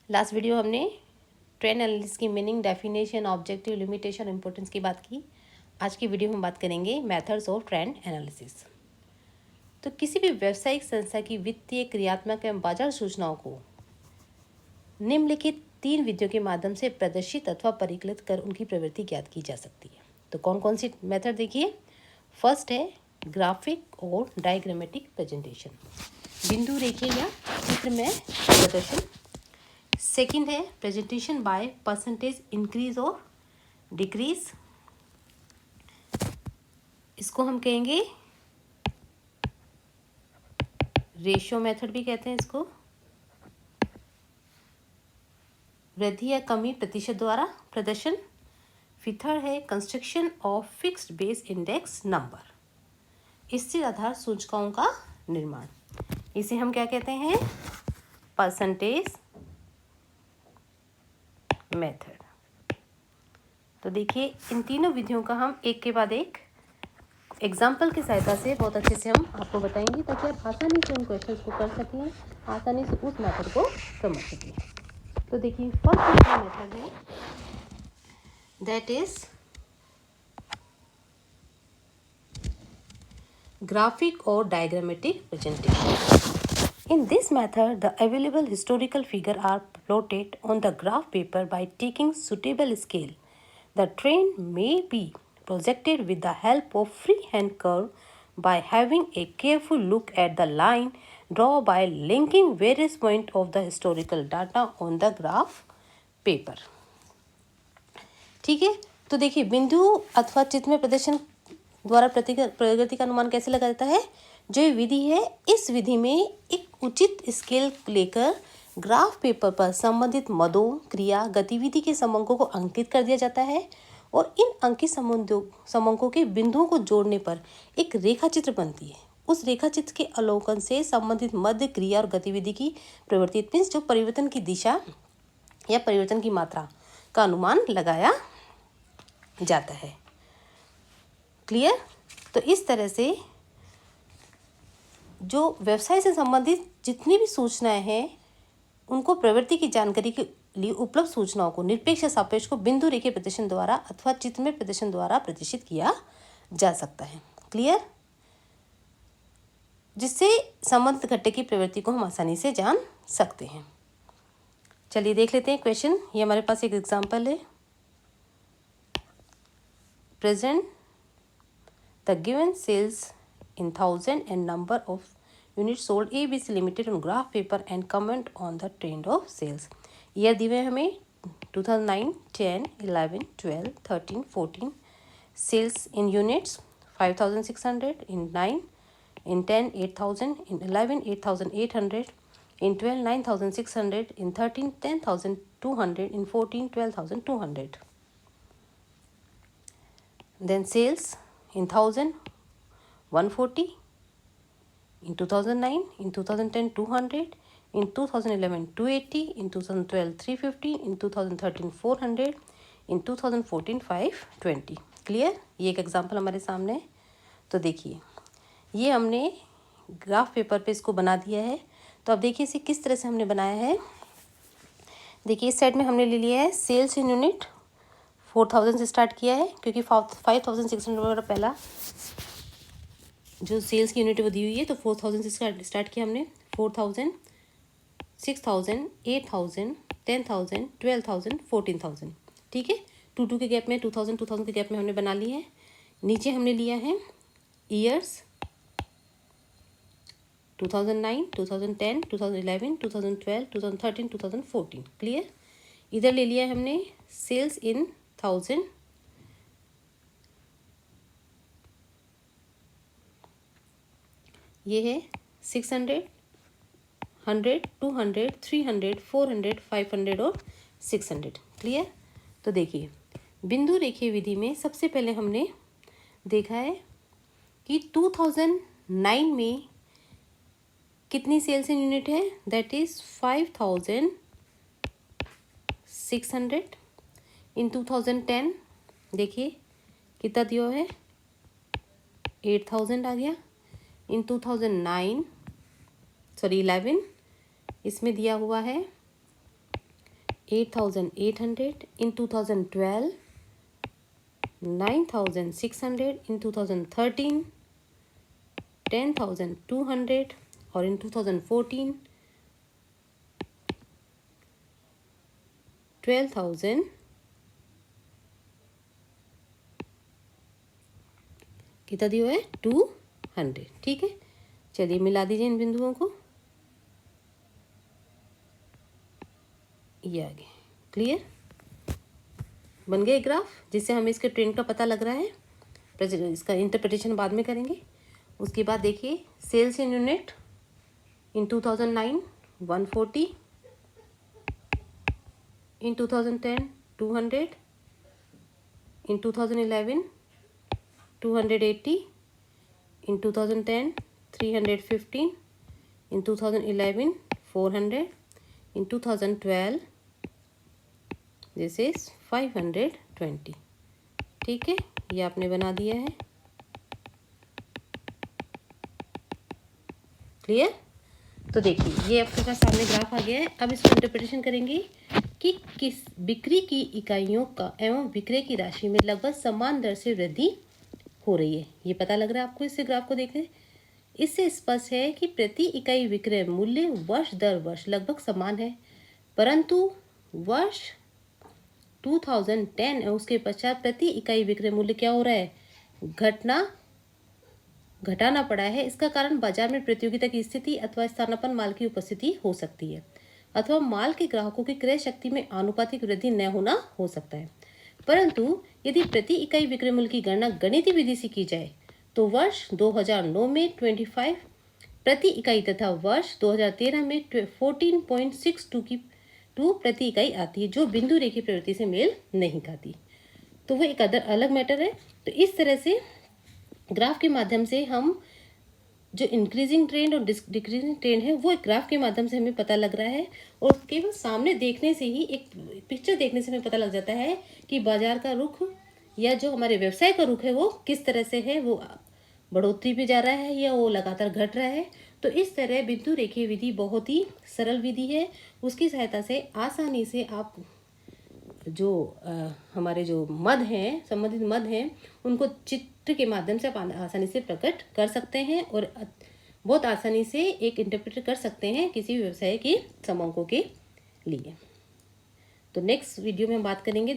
Last video हमने trend analysis की meaning, definition, objective, limitation, importance की बात की। आज की वीडियो में हम बात करेंगे मेथड्स ऑफ ट्रेंड एनालिसिस। तो किसी भी व्यावसायिक संस्था की वित्तीय, क्रियात्मक एवं बाजार सूचनाओं को निम्नलिखित 3 विधियों के माध्यम से प्रदर्शित अथवा परिकलित कर उनकी प्रवृत्ति ज्ञात की जा सकती है। तो कौन कौन सी मेथड देखिए। फर्स्ट है ग्राफिक और डायग्रामेटिक प्रेजेंटेशन, बिंदु रेखीय या चित्र में प्रदर्शन। सेकंड है प्रेजेंटेशन बाय परसेंटेज इंक्रीज और डिक्रीज, इसको हम कहेंगे रेशियो मेथड भी कहते हैं इसको, वृद्धि या कमी प्रतिशत द्वारा प्रदर्शन। फिर थर्ड है construction of fixed base index number, स्थिर आधार सूचकांकों का निर्माण, इसे हम क्या कहते हैं, परसेंटेज मेथड। तो देखिए इन तीनों विधियों का हम एक के बाद एक एग्जाम्पल की सहायता से बहुत अच्छे से हम आपको बताएंगे, ताकि आप आसानी से उन क्वेश्चंस को कर सकें, आसानी से उस मेथड को समझ सकें। तो देखिए फर्स्ट मेथड है that is graphic or diagrammatic presentation. In this method, the available historical figures are plotted on the graph paper by taking suitable scale. The trend may be projected with the help of freehand curve by having a careful look at the line drawn by linking various points of the historical data on the graph paper. ठीक है, तो देखिए बिंदु अथवा चित्र में प्रदर्शन द्वारा प्रगति का अनुमान कैसे लगाया जाता है। जो ये विधि है, इस विधि में एक उचित स्केल लेकर ग्राफ पेपर पर संबंधित मदों, क्रिया, गतिविधि के समंकों को अंकित कर दिया जाता है और इन अंकित समंकों के बिंदुओं को जोड़ने पर एक रेखा चित्र बनती है। उस रेखा चित्र के अवलोकन से संबंधित मध्य, क्रिया और गतिविधि की प्रवृत्ति मीन्स जो परिवर्तन की दिशा या परिवर्तन की मात्रा का अनुमान लगाया जाता है। क्लियर। तो इस तरह से जो व्यवसाय से संबंधित जितनी भी सूचनाएं हैं, उनको प्रवृत्ति की जानकारी के लिए उपलब्ध सूचनाओं को निरपेक्ष सापेक्ष को बिंदु रेखीय प्रदर्शन द्वारा अथवा चित्र में प्रदर्शन द्वारा प्रदर्शित किया जा सकता है। क्लियर। जिससे संबंधित घटक की प्रवृत्ति को हम आसानी से जान सकते हैं। चलिए देख लेते हैं क्वेश्चन। ये हमारे पास एक एग्जाम्पल है। Present the given sales in thousand and number of units sold ABC Limited on graph paper and comment on the trend of sales. Year दिए हुए हमें 2009, 10, 11, 12, 13, 14. Sales in units 5,600, in 9, in 10, 8,000, in 11, 8,800, in 12, 9,600, in 13, 10,200, in 14, 12,200. Then sales in 1000, 140, in 2009, in 2010, 200, in 2011, 280, in 2012, 350, in 2013, 400, in 2014, 520. Clear. ये एक example हमारे सामने है। तो देखिए ये हमने ग्राफ पेपर पे इसको बना दिया है। तो अब देखिए इसे किस तरह से हमने बनाया है। देखिए इस साइड में हमने ले लिया है सेल्स इन यूनिट 4000 से स्टार्ट किया है, क्योंकि 5600 वगैरह पहला जो सेल्स की यूनिट वो दी हुई है। तो 4000 से स्टार्ट किया हमने। 4000, 6000, 8000, 10,000, 12,000, 14,000। ठीक है, 2 के गैप में 2000 के गैप में हमने बना ली है। नीचे हमने लिया है ईयर्स 2009, 2010, 2011, 2012, 2013, 2014। क्लियर। इधर ले लिया है हमने सेल्स इन 1000, ये है 600, 100, 200, 300, 400, 500 और 600। क्लियर। तो देखिए बिंदु रेखीय विधि में सबसे पहले हमने देखा है कि 2009 में कितनी सेल्स इन यूनिट है, दैट इज 5,600। इन 2010 देखिए कितना दिया है, 8,000 आ गया। इन 2009 11 इसमें दिया हुआ है 8,800 in 2012, 9,600 in 2013, 10,200 और in 2014 12,000 कितना दिया है 200। ठीक है, चलिए मिला दीजिए इन बिंदुओं को, ये आ गए। क्लियर, बन गए ग्राफ जिससे हमें इसके ट्रेंड का पता लग रहा है। इसका इंटरप्रिटेशन बाद में करेंगे। उसके बाद देखिए sales in unit in 2009 140, in 2010 200, in 2011 280, in 2010 315, in 2011 400, in 2012 this is 520। ठीक है, ये आपने बना दिया है। क्लियर, तो देखिए ये आपके पास सामने ग्राफ आ गया है। अब इसको इंटरप्रिटेशन करेंगे कि किस बिक्री की इकाइयों का एवं विक्रय की राशि में लगभग समान दर से वृद्धि हो रही है। ये पता लग रहा है आपको इससे ग्राफ को देखें। इससे स्पष्ट है कि प्रति इकाई विक्रय मूल्य वर्ष दर वर्ष लगभग समान है, परंतु वर्ष 2010 और उसके पश्चात प्रति इकाई विक्रय मूल्य क्या हो रहा है, घटाना पड़ा है। इसका कारण बाजार में प्रतियोगिता की स्थिति अथवा स्थानापन्न माल की उपस्थिति हो सकती है, अथवा माल के ग्राहकों की क्रय शक्ति में आनुपातिक वृद्धि न होना हो सकता है। परंतु यदि प्रति इकाई विक्रय मूल्य की गणना गणितीय विधि से की जाए तो वर्ष 2009 में 25 प्रति इकाई तथा वर्ष 2013 में 14.62 की प्रति इकाई आती है, जो बिंदु रेखीय प्रवृत्ति से मेल नहीं खाती। तो वो एक अलग मैटर है। तो इस तरह से ग्राफ के माध्यम से हम जो इंक्रीजिंग ट्रेंड और डिक्रीजिंग ट्रेंड है वो एक ग्राफ के माध्यम से हमें पता लग रहा है, और केवल सामने देखने से ही, एक पिक्चर देखने से हमें पता लग जाता है कि बाजार का रुख या जो हमारे व्यवसाय का रुख है वो किस तरह से है, वो बढ़ोतरी पे जा रहा है या वो लगातार घट रहा है। तो इस तरह बिंदु रेखीय विधि बहुत ही सरल विधि है, उसकी सहायता से आसानी से आप जो हमारे जो मद हैं, संबंधित मद हैं, उनको चित्र के माध्यम से आप आसानी से प्रकट कर सकते हैं और बहुत आसानी से एक इंटरप्रेट कर सकते हैं किसी व्यवसाय के समूहों के लिए। तो नेक्स्ट वीडियो में हम बात करेंगे